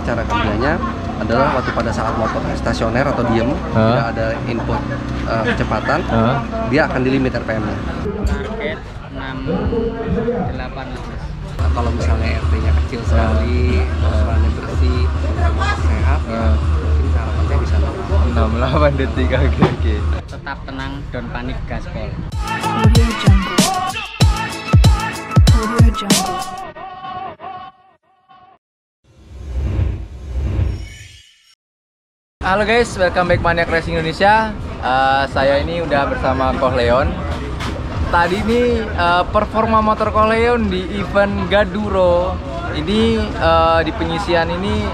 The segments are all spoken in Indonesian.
cara kerjanya adalah waktu pada saat motor stasioner atau diem, tidak ada input kecepatan, dia akan di limit RPM-nya. Target 68. Kalau misalnya RT-nya kecil sekali, suaranya bersih, sehat, ya mungkin harapannya bisa 68 detik. Oke. Tetap tenang, don't panik, gaspol. Audio Jungle. Audio Jungle. Halo guys, welcome back Maniac Racing Indonesia. Saya ini udah bersama Koh Leon. Tadi ini performa motor Koh Leon di event Gaduro ini di penyisian ini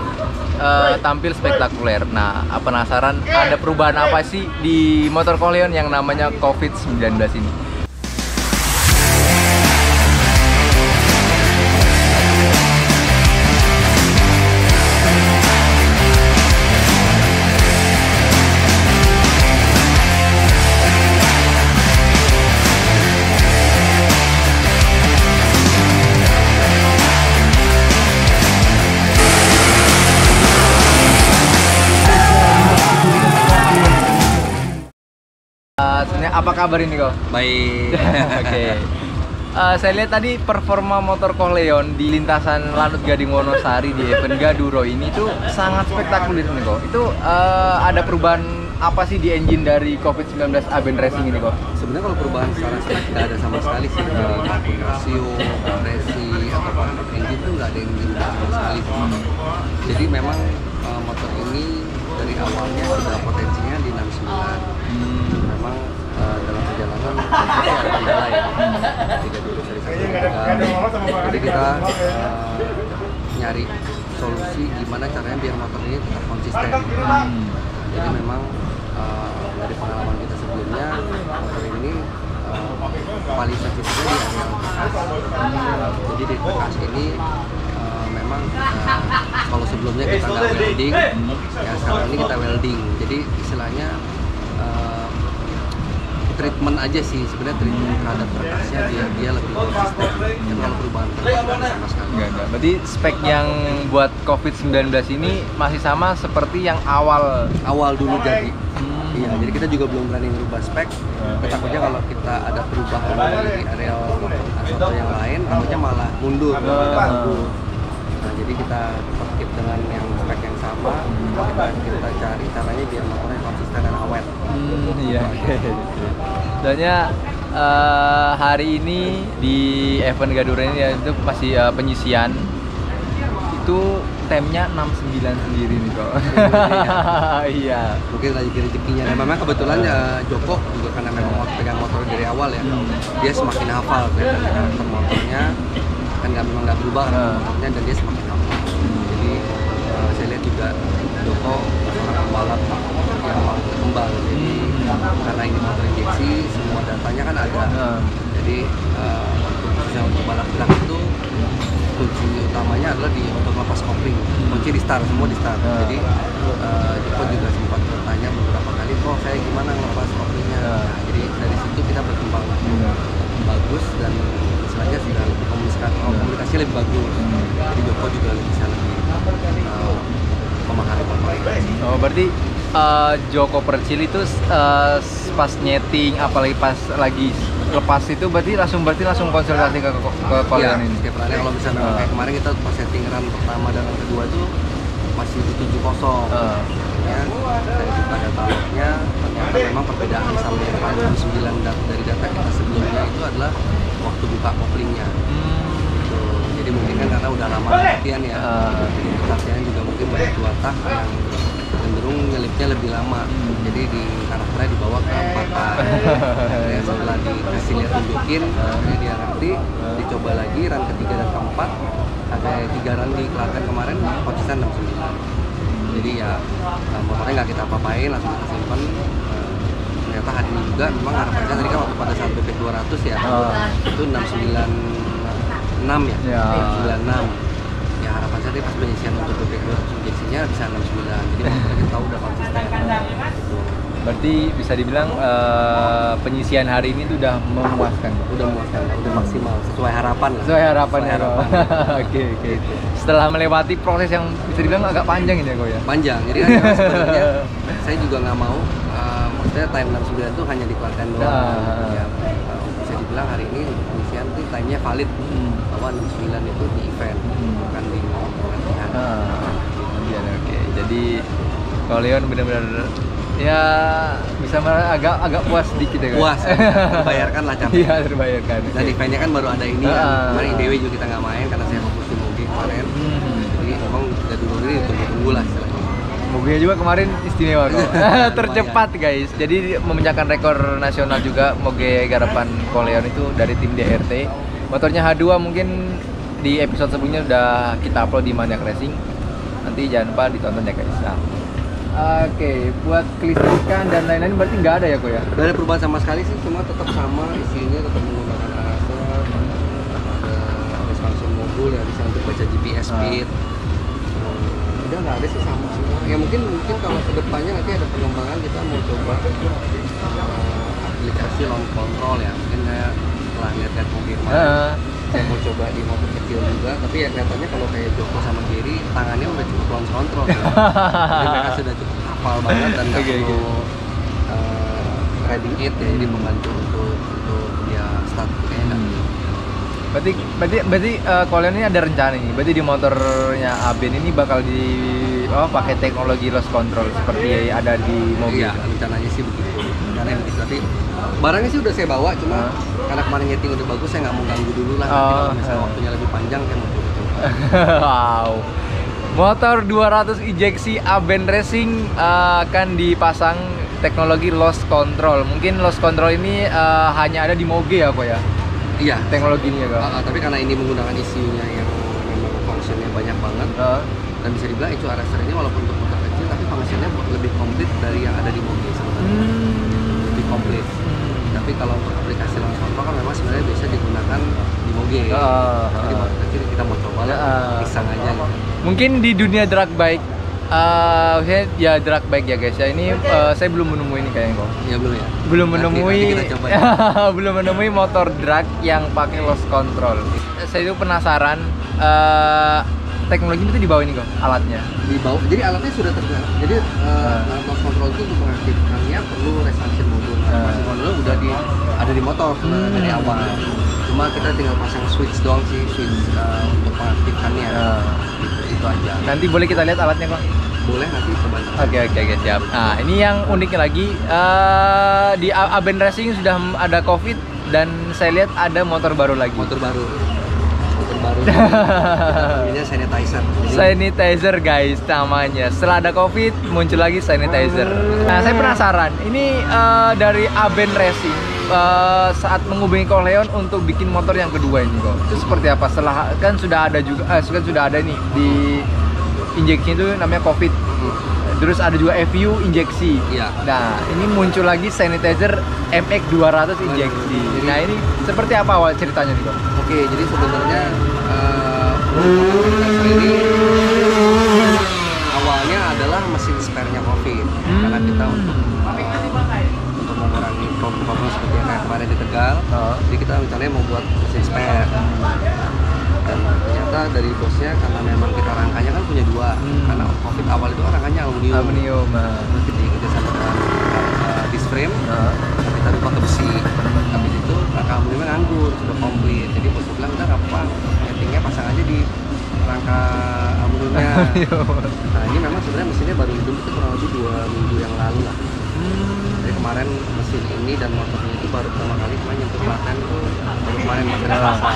tampil spektakuler. Nah, penasaran ada perubahan apa sih di motor Koh Leon yang namanya COVID-19 ini? Apa kabar ini kok? baik. Oke. Saya lihat tadi performa motor Koh Leon di lintasan Lanut Gading Wonosari di event Gaduro ini tuh sangat spektakuler nih kok. Itu ada perubahan apa sih di engine dari COVID-19 Aben Racing ini kok? Sebenarnya kalau perubahan secara spek tidak ada sama sekali sih, dari maupun rasio, kompresi, atau engine itu nggak ada yang dirubah sama sekali. Jadi memang motor ini dari awalnya sudah potensinya di 69. Memang dalam perjalanan pasti ada kendala ya, tidak dulu dari jadi kita nyari solusi gimana caranya biar motor ini tetap konsisten. Jadi memang dari pengalaman kita sebelumnya, motor ini paling sensitifnya di area bekas. Jadi di bekas ini memang kalau sebelumnya kita nggak welding, ya sekarang ini kita welding. Jadi istilahnya treatment aja sih sebenarnya, treatment terhadap berkasnya dia lebih konsisten. Jadi kalau perubahan sama sekali Enggak. Berarti spek yang buat COVID-19 ini masih sama seperti yang awal dulu jadi. Iya, jadi kita juga belum berani merubah spek. Takutnya kalau kita ada perubahan di area atau yang lain, takutnya malah mundur, Nah, jadi kita tetap keep dengan yang spek yang sama. Kita cari caranya biar motornya konsisten dan awet. Iya. Soalnya hari ini di event Gaduro ini ya, itu pasti penyisian itu temnya 69 sendiri nih kok. Iya. Mungkin lagi rezekinya. Dan memang kebetulan Joko juga karena memang pegang motor dari awal ya, dia semakin hafal karakter motornya, kan memang nggak berubah motornya, dan dia semakin hafal. Jadi saya lihat juga Joko seorang pembalap yang mau berkembang. Jadi karena ini motor injeksi, semua datanya kan ada. Jadi untuk balap gerak itu kunci utamanya adalah di untuk lepas kopling, kunci di start, semua di start. Jadi Joko juga sempat bertanya beberapa kali, kok saya gimana ngelepas koplingnya. Nah, jadi dari situ kita berkembang bagus, dan istilahnya sudah lebih komunikasi lebih bagus. Jadi Joko juga bisa lebih memahami motor. Oh, berarti Joko Percil itu pas nyeting, apalagi pas lagi lepas itu berarti langsung konsultasi ke kalian ini. Setiap hari kalau misalnya kayak kemarin kita pas setting run pertama dan run kedua itu masih di 70. Ya, dari buka data lognya ternyata memang perbedaan sama yang paling 9 dari data kita sebelumnya itu adalah waktu buka koplingnya. Gitu. Jadi mungkin kan karena udah lama latihan ya, jadi latihan juga mungkin banyak dua tak yang cenderung nyelipnya lebih lama. Jadi di karakternya dibawa ke 4-an. Ya, setelah dikasih lihat tunjukin, dia ngerti, dicoba lagi run ketiga dan keempat. Ada 3 run di Klaten kemarin konsisten 69. Jadi ya motornya nggak kita apa-apain, langsung kita simpen. Ternyata hari ini juga memang harapan saya tadi kan waktu pada saat BP 200 ya, itu 696 ya, 96. Ya harapan saya tadi pas penyisian untuk BP 200 injeksinya bisa 69. Jadi motornya kita tahu udah konsisten. Gitu. Berarti bisa dibilang penyisian hari ini tuh udah memuaskan. Udah memuaskan, udah maksimal sesuai harapan lah. Sesuai harapannya. Sesuai harapan. Oke. Setelah melewati proses yang bisa dibilang agak panjang ini ya kok ya. Panjang, jadi kan ya, sebenarnya saya juga nggak mau maksudnya time 69 itu hanya dikeluarkan doang. Ya, bisa dibilang hari ini penyisian tuh time-nya valid bahwa 69 itu di event bukan di latihan. Oke. Jadi kalau Leon benar-benar ya bisa agak puas sedikit ya kan? Puas, terbayarkan lah capek. Iya, terbayarkan. Dan eventnya kan baru ada ini kan. Kemarin IDW juga kita nggak main karena saya fokus di Moge kemarin. Jadi emang udah dulu ini tunggu-tunggu lah istilahnya. Moge juga kemarin istimewa kok. Tercepat guys. Jadi memecahkan rekor nasional juga Moge garapan Koleon itu dari tim DRT. Motornya H2 mungkin di episode sebelumnya udah kita upload di Maniac Racing. Nanti jangan lupa ditonton ya guys. Nah. Oke, buat kelistrikan dan lain-lain berarti nggak ada ya kok ya? Nggak ada perubahan sama sekali sih, cuma tetap sama isinya, tetap menggunakan araser, ada expansion modul yang bisa untuk baca GPS speed. Udah nggak ada sih, sama semua. Ya mungkin kalau kedepannya nanti ada pengembangan, kita mau coba aplikasi launch control ya. Mungkin saya setelah lihat mobil kemarin, saya mau coba di motor kecil juga, tapi ya kelihatannya kalau kayak Joko sama Giri tangannya udah cukup launch control ya. Jadi mereka sudah cukup hafal banget dan nggak perlu riding aid ya, jadi membantu untuk dia start kayaknya. Berarti kalian ini ada rencana nih. Berarti di motornya Aben ini bakal pakai teknologi loss control seperti ada di mobil. Iya, rencananya sih begitu. Rencananya begitu. Tapi barangnya sih udah saya bawa, cuma karena kemarin nyeting udah bagus, saya nggak mau ganggu dulu lah. Nanti kalau misalnya waktunya lebih panjang, saya mau coba-coba. Wow. Motor 200 injeksi Aben Racing akan dipasang teknologi loss control. Mungkin loss control ini hanya ada di Moge ya kok ya? Iya, teknologinya kok. Tapi karena ini menggunakan ECU-nya yang memang fungsinya banyak banget, dan bisa dibilang ECU araser ini walaupun untuk motor kecil, tapi fungsinya lebih komplit dari yang ada di Moge sebenarnya. Lebih komplit. Tapi kalau untuk aplikasi launch control kan memang sebenarnya bisa digunakan di Moge. Jadi motor kecil kita mau coba lah, pisang aja gitu. Mungkin di dunia drag bike, ya drag bike ya guys ya. Ini saya belum menemui ini kayaknya kok. Ya belum ya. Belum nanti menemui. kita coba ya. Belum menemui motor drag yang pakai loss control. Saya itu penasaran. Teknologi itu di bawah ini kok alatnya. Di bawah. Jadi alatnya sudah tersedia. Jadi alat loss control itu untuk mengaktifkannya perlu resolution modul. Resolution modul udah ada di motor sebenarnya dari awal. Cuma kita tinggal pasang switch doang sih, switch untuk mengaktifkannya. Itu aja. Nanti boleh kita lihat alatnya kok? Boleh, nanti coba. Oke, siap. Nah, ini yang uniknya lagi di Aben Racing sudah ada COVID dan saya lihat ada motor baru lagi. Motor baru. Namanya sanitizer. Sanitizer guys namanya. Setelah ada COVID muncul lagi sanitizer. Nah, saya penasaran. Ini dari Aben Racing saat menghubungi Koleon untuk bikin motor yang kedua ini kok. Itu seperti apa? Setelah kan sudah ada juga sudah ada nih di injeksi itu namanya COVID. Terus ada juga FU injeksi. Iya. Nah, ini muncul lagi sanitizer MX 200 injeksi. Nah, ini seperti apa awal ceritanya nih kok? Oke, jadi sebenarnya ini awalnya adalah mesin spare-nya COVID. Karena kita untuk mengurangi problem seperti yang kayak kemarin di Tegal, jadi kita misalnya mau buat mesin spare. Dan ternyata dari bosnya, karena memang kita rangkanya kan punya dua, karena COVID awal itu kan rangkanya aluminium. Jadi kita sama dengan disc frame, kita rubah ke besi. Habis itu rangka aluminiumnya nganggur, sudah komplit. Jadi bosnya bilang udah apa, nyetingnya pasang aja di rangka aluminiumnya. Nah, ini memang sebenarnya mesinnya baru hidup itu kurang lebih 2 minggu yang lalu lah. Jadi kemarin mesin ini dan motornya itu baru pertama kali kemarin nyentuh Klaten tuh baru kemarin Selasa.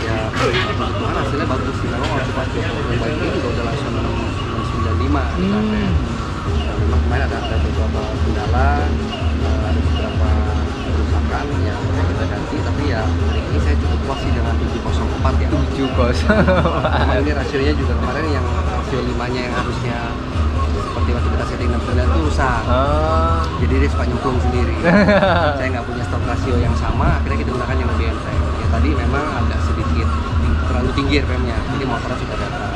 Ya, kebetulan hasilnya bagus sih. Memang waktu pas Jokowi baik ini juga udah langsung 95 di Klaten. Nah, memang kemarin ada beberapa kendala, ada beberapa kerusakan yang kita ganti, tapi ya hari ini saya cukup puas sih dengan 704 ya. 704. Memang ini rasionya juga kemarin yang rasio 5-nya yang harusnya seperti waktu kita setting 69 itu rusak. Jadi dia suka nyemplung sendiri. Saya nggak punya stok rasio yang sama, akhirnya kita gunakan yang lebih enteng. Ya tadi memang agak sedikit terlalu tinggi RPM-nya, jadi motornya sudah datang.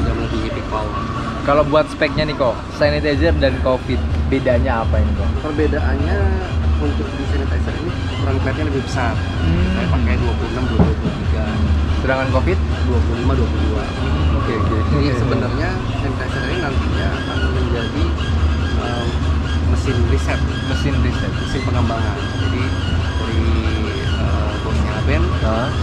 Sudah melebihi peak power. Kalau buat speknya nih kok, sanitizer dan COVID, bedanya apa ini Bang? Perbedaannya untuk di sanitizer ini ukuran plate-nya lebih besar. Saya pakai 26, 23. Sedangkan COVID? 25, 22. Oke. Jadi sebenarnya sanitizer ini nantinya akan menjadi mesin riset, mesin pengembangan. Jadi dari bosnya Aben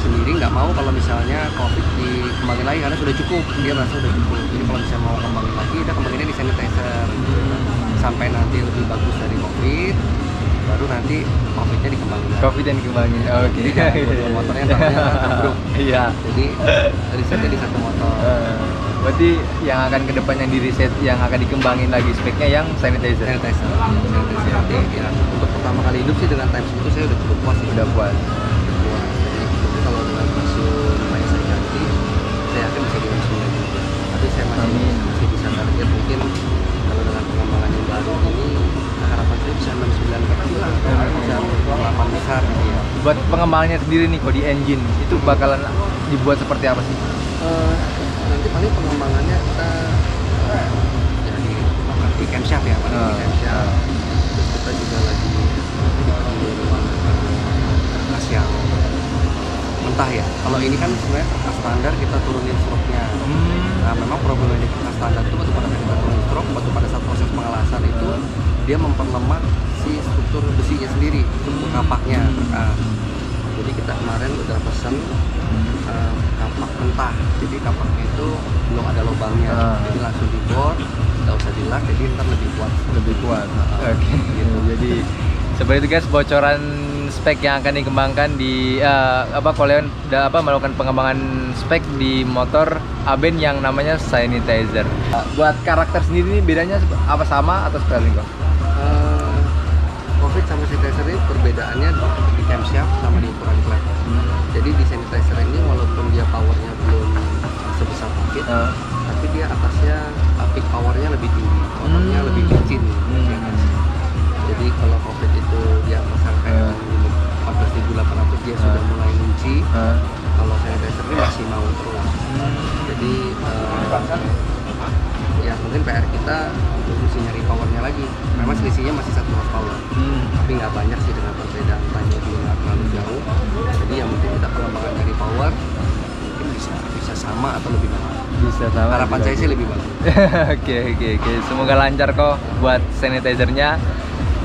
sendiri nggak mau kalau misalnya COVID dikembangin lagi karena sudah cukup, dia merasa sudah cukup. Jadi kalau misalnya mau kembangin lagi, dia kembanginnya di sanitizer sampai nanti lebih bagus dari COVID, baru nanti COVID-nya dikembangin lagi. COVID yang dikembangin. Oke. Jadi motornya namanya ambruk. Iya. Jadi risetnya di satu motor. Berarti yang akan kedepannya di riset, yang akan dikembangin lagi speknya yang sanitizer. Sanitizer. Nanti ya untuk pertama kali hidup sih dengan time itu saya udah cukup puas sih. Udah puas. Jadi kalau dengan passion lumayan saya ganti, saya yakin bisa diurusin lagi. Tapi saya masih bisa target mungkin kalau dengan pengembangan yang baru ini harapan saya bisa 69 kecil lah, bisa 8 besar gitu ya. Buat pengembangannya sendiri nih kok di engine itu bakalan dibuat seperti apa sih? Nanti paling pengembangannya kita jadi di camshaft ya, paling di camshaft. Terus kita juga lagi kertas yang mentah ya. Kalau ini kan sebenarnya kertas standar kita turunin struknya. Nah memang problemnya di kertas standar itu waktu pada kita turunin struk, waktu pada saat proses pengelasan itu dia memperlemah si struktur besinya sendiri, struktur kapaknya. Jadi kita kemarin udah pesen kapak mentah, jadi kapaknya itu belum ada lubangnya, jadi langsung dibor, nggak usah dilak, jadi ntar lebih kuat. Oke. Gitu. Jadi seperti itu guys bocoran spek yang akan dikembangkan di Coleon melakukan pengembangan spek di motor Aben yang namanya sanitizer. Buat karakter sendiri ini bedanya apa, sama atau seperti kok? COVID sama sanitizer ini perbedaannya di camshaft sama di ukuran plate. Jadi di sanitizer ini walaupun dia powernya belum sebesar COVID, tapi dia atasnya peak powernya lebih tinggi, motornya lebih licin. Jadi kalau COVID itu dia sampai 14.800 dia sudah mulai ngunci. Kalau sanitizer ini masih mau terus. Jadi ya mungkin PR kita untuk mesti nyari powernya lagi. Memang selisihnya masih 1 horsepower, tapi nggak banyak sih dengan perbedaan time juga nggak terlalu jauh. Jadi ya mungkin kita pengembangan dari power mungkin bisa sama atau lebih bagus. Bisa sama. Harapan saya sih lebih bagus. Oke. Semoga lancar kok buat sanitizernya.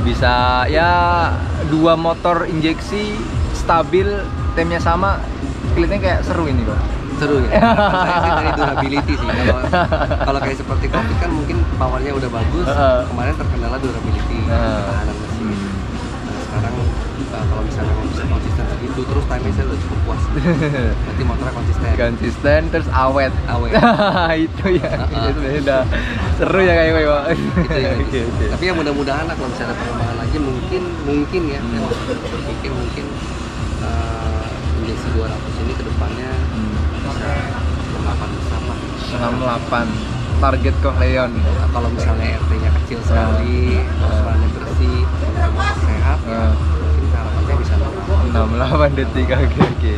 Bisa ya 2 motor injeksi stabil, temnya sama, kelihatannya kayak seru ini kok. Seru ya. Saya sih dari durability sih. Kalau kayak seperti COVID kan mungkin powernya udah bagus. Kemarin terkendala durability, ketahanan mesin. Nah sekarang kalau misalnya mau bisa konsisten begitu, terus time saya udah cukup puas. Berarti motornya konsisten Terus awet. Itu ya. Itu udah seru ya kayak Pak. Itu ya. Tapi ya mudah-mudahan lah kalau misalnya ada pengembangan lagi mungkin ya. Saya pikir mungkin injeksi 200 ini kedepannya bisa 68 besar lah. 68 target Coleon. Kalau misalnya RT-nya kecil sekali, motornya bersih, motor sehat, ya mungkin harapannya bisa 68 detik. Oke.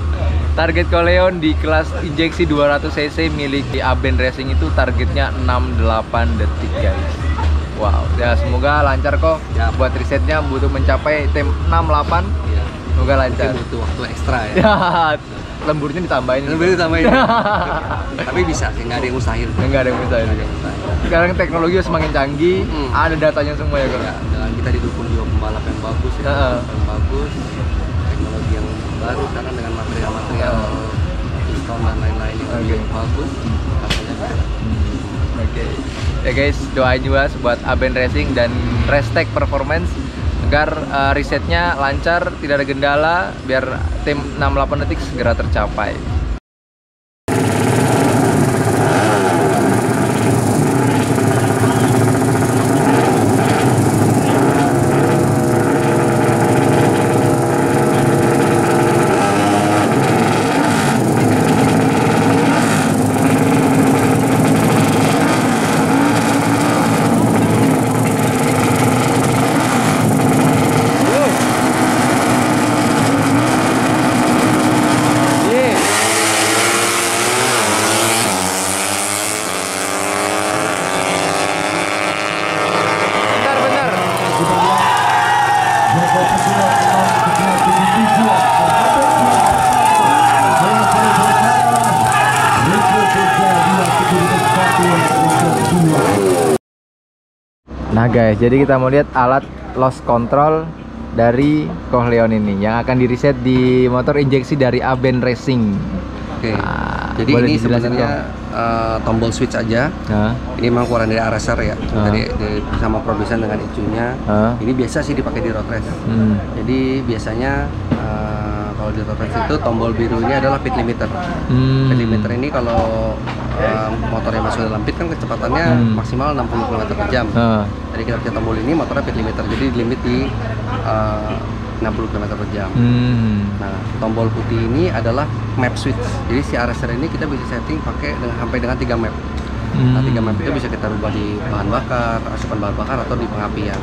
Target Coleon di kelas injeksi 200 cc milik Aben Racing itu targetnya 68 detik guys. Wow, ya semoga lancar kok. Ya. Buat risetnya butuh mencapai tem 68. ya. Semoga lancar. Mungkin butuh waktu ekstra ya. Ya, lemburnya ditambahin. Lebih tambahin. Tapi bisa sih, nggak ada yang mustahil. Enggak ada yang bisa ini. Sekarang teknologi semakin canggih, ada datanya semua ya kok. Ya, dengan kita didukung juga pembalap yang bagus, ya, yang bagus, teknologi yang baru sekarang dengan material-material piston dan lain-lain yang bagus, rasanya bisa. Oke. Ya guys, doain juga buat Aben Racing dan Restek Performance agar risetnya lancar, tidak ada kendala, biar tim 68 detik segera tercapai. Yeah. Nah guys, jadi kita mau lihat alat loss control dari Coleon ini yang akan di reset di motor injeksi dari Aben Racing. Oke. Nah, Jadi boleh ini dijelasin, sebenarnya tombol switch aja. Nah, Ini memang keluaran dari RSR ya. Tadi sama produsen dengan icunya. Ini biasa sih dipakai di road race. Jadi biasanya kalau di road race itu tombol birunya adalah pit limiter. Pit limiter ini kalau motornya masuk dalam pit kan kecepatannya maksimal 60 km per jam. Jadi kita pencet tombol ini motornya pit limiter. Jadi limit di 60 km per jam. Nah, tombol putih ini adalah map switch. Jadi si RSR ini kita bisa setting pakai sampai dengan 3 map. Nah, 3 map itu bisa kita rubah di bahan bakar, asupan bahan bakar atau di pengapian.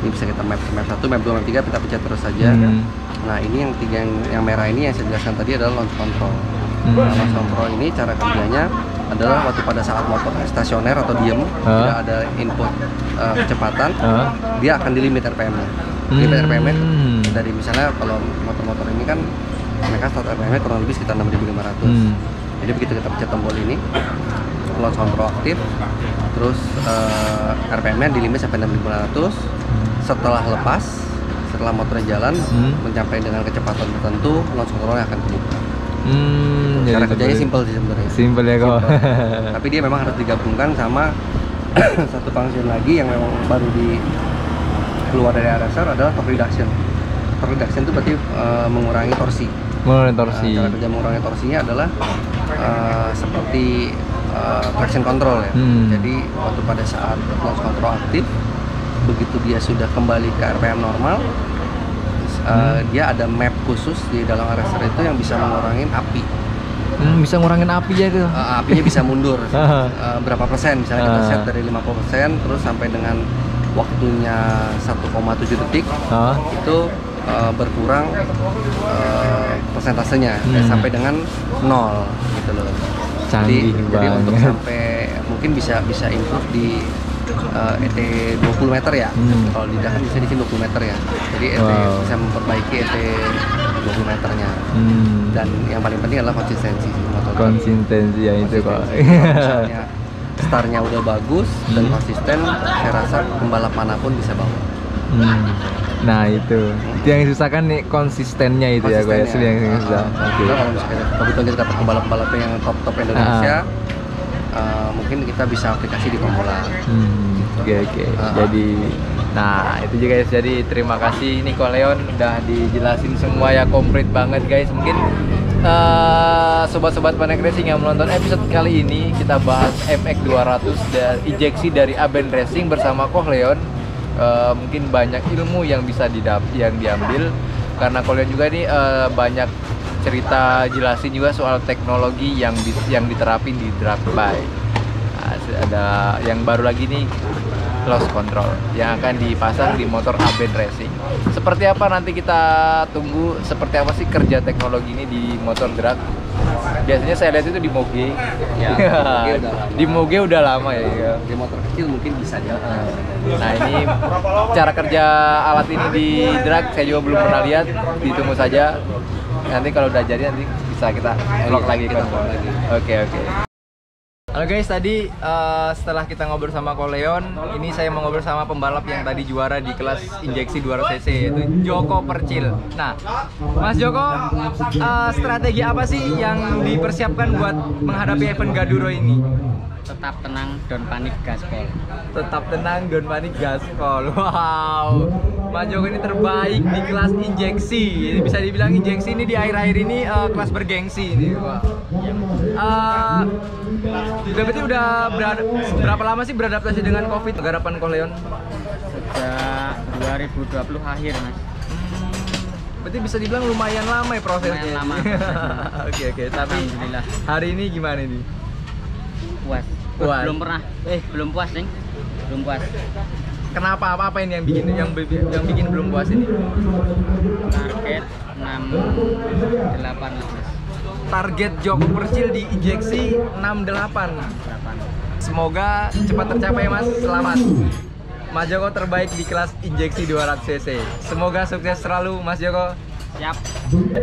Ini bisa kita map 1, map 2, map 3, kita pencet terus saja. Nah, ini yang tiga yang merah ini yang saya jelaskan tadi adalah launch control. Nah, launch control ini cara kerjanya adalah waktu pada saat motor stasioner atau diem, tidak ada input kecepatan, dia akan dilimit RPM-nya. Limit RPM-nya dari misalnya kalau motor-motor ini kan mereka start RPM-nya kurang lebih sekitar 6.500. Jadi begitu kita pencet tombol ini, launch control aktif, terus RPM-nya dilimit sampai 6.500. Setelah lepas, setelah motornya jalan mencapai dengan kecepatan tertentu, launch controlnya akan kebuka. Cara kerjanya simpel sih sebenarnya. Simpel ya kok. Tapi dia memang harus digabungkan sama satu function lagi yang memang baru keluar dari RSR adalah torque reduction. Torque reduction itu berarti mengurangi torsi. Mengurangi torsi. Cara kerja mengurangi torsinya adalah seperti traction control ya. Jadi waktu pada saat launch control aktif, begitu dia sudah kembali ke RPM normal, dia ada map khusus di dalam RSR itu yang bisa mengurangi api. Bisa ngurangin api ya itu. Apinya bisa mundur berapa persen, misalnya kita set dari 50% terus sampai dengan waktunya 1,7 detik itu berkurang persentasenya sampai dengan 0 gitu loh. Canggih jadi untuk banget. sampai mungkin bisa improve di ET 20 meter ya. Kalau di kan bisa di sini 20 meter ya. Jadi ET bisa memperbaiki ET 20 meternya. Dan yang paling penting adalah konsistensi motor. Konsistensi ya itu kok. Misalnya startnya udah bagus dan konsisten, saya rasa pembalap manapun bisa bawa. Nah itu yang susah kan nih konsistennya itu ya gue asli yang susah. Kalau misalnya kebetulan kita dapat pembalap yang top Indonesia, mungkin kita bisa aplikasi di pemula. Oke. Jadi, nah itu juga guys. Jadi terima kasih nih Coleon udah dijelasin semua ya, komplit banget guys. Mungkin sobat-sobat Panek Racing yang menonton episode kali ini, kita bahas MX200 dan injeksi dari Aben Racing bersama Coleon. Mungkin banyak ilmu yang bisa diambil karena Coleon juga ini banyak cerita jelasin juga soal teknologi yang diterapin di drag bike. Nah, ada yang baru lagi nih, loss control yang akan dipasang di motor Aben Racing. Seperti apa nanti kita tunggu, seperti apa sih kerja teknologi ini di motor drag. Biasanya saya lihat itu di Moge. Ya, di Moge udah lama ya. Di motor kecil mungkin bisa aja. Nah ini cara kerja alat ini di drag saya juga belum pernah lihat. Ditunggu saja. Nanti kalau udah jadi nanti bisa kita vlog lagi. Oke. Halo guys, tadi setelah kita ngobrol sama Coleon, ini saya mau ngobrol sama pembalap yang tadi juara di kelas injeksi 200cc, yaitu Joko Percil. Nah, Mas Joko, strategi apa sih yang dipersiapkan buat menghadapi event Gaduro ini? Tetap tenang, don't panik, gaspol. Tetap tenang, don't panik, gaspol. Wow, Mas Joko ini terbaik di kelas injeksi. Bisa dibilang injeksi ini di akhir-akhir ini kelas bergengsi ini. Berarti udah berapa lama sih beradaptasi dengan COVID garapan Coleon? Sejak 2020 akhir, Mas. Berarti bisa dibilang lumayan lama ya prosesnya. Lumayan lama. Oke. Tapi Alhamdulillah. hari ini gimana nih? Puas. Belum puas, Neng. Belum puas. Kenapa? Apa ini yang bikin belum puas ini? Target 68, Mas. Target Joko Percil di injeksi 68. Semoga cepat tercapai Mas, selamat. Mas Joko terbaik di kelas injeksi 200 cc. Semoga sukses selalu Mas Joko. Siap.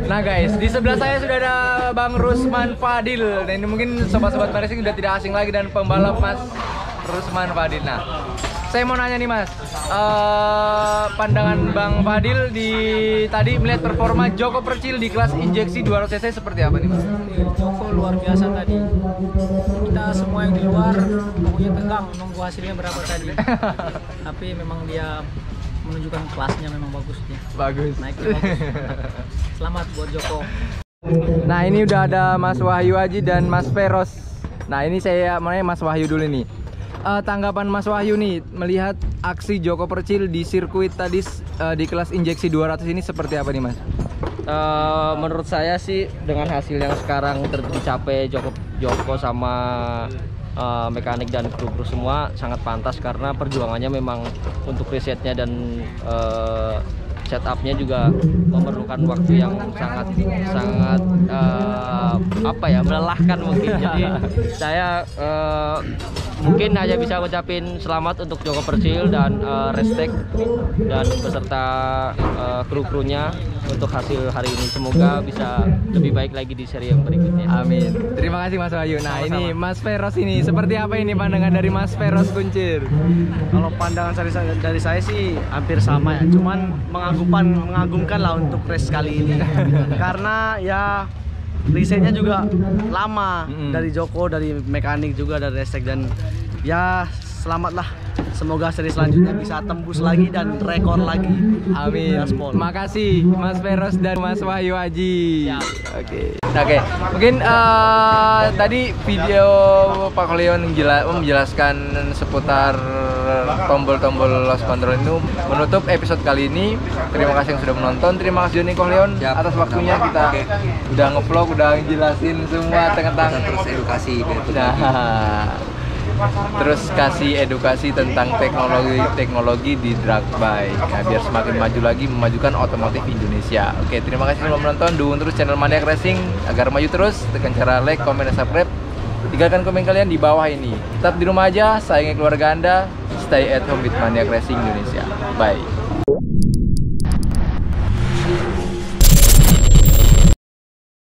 Nah guys, di sebelah saya sudah ada Bang Rusman Fadil. Nah ini mungkin sobat-sobat racing sudah tidak asing lagi dan pembalap Mas Rusman Fadil. Nah, saya mau nanya nih Mas, pandangan Bang Fadil di tadi melihat performa Joko Percil di kelas injeksi 200 cc seperti apa nih Mas? Joko luar biasa tadi. Kita semua yang di luar pokoknya tegang nunggu hasilnya berapa tadi. Tapi memang dia menunjukkan kelasnya memang bagus dia. Bagus. Naiknya bagus. Selamat buat Joko. Nah ini udah ada Mas Wahyu Aji dan Mas Feros. Nah ini saya mau nanya Mas Wahyu dulu nih. Tanggapan Mas Wahyu nih melihat aksi Joko Percil di sirkuit tadi di kelas injeksi 200 ini seperti apa nih Mas? Menurut saya sih dengan hasil yang sekarang tercapai Joko sama mekanik dan kru-kru semua sangat pantas karena perjuangannya memang untuk risetnya dan setupnya juga memerlukan waktu yang sangat melelahkan mungkin. Jadi saya mungkin hanya bisa ngucapin selamat untuk Joko Percil dan respect dan beserta kru-krunya untuk hasil hari ini. Semoga bisa lebih baik lagi di seri yang berikutnya. Amin. Terima kasih Mas Wahyu. Nah Sama-sama. ini Mas Feros ini seperti apa ini pandangan dari Mas Feros Kuncir? Kalau pandangan dari saya sih hampir sama ya, cuman mengagumkan lah untuk race kali ini karena ya risetnya juga lama dari Joko, dari mekanik juga, dari Restek, dan ya selamatlah, semoga seri selanjutnya bisa tembus lagi dan rekor lagi. Amin. Gaspol. Makasih Mas Feros dan Mas Wahyu Aji. Siap. Oke. Mungkin tadi video Pak Koleon menjelaskan seputar tombol-tombol lost control itu menutup episode kali ini. Terima kasih yang sudah menonton. Terima kasih Joni Koleon atas waktunya. Kita udah ngevlog, udah ngejelasin semua tentang terus edukasi gitu. Terus kasih edukasi tentang teknologi di drag bike, nah, biar semakin maju lagi memajukan otomotif Indonesia. Oke, terima kasih sudah menonton. Dukung terus channel Maniac Racing agar maju terus. Tekan cara like, comment, dan subscribe. Tinggalkan komen kalian di bawah ini. Tetap di rumah aja, sayangi keluarga Anda. Stay at home with Maniac Racing Indonesia. Bye.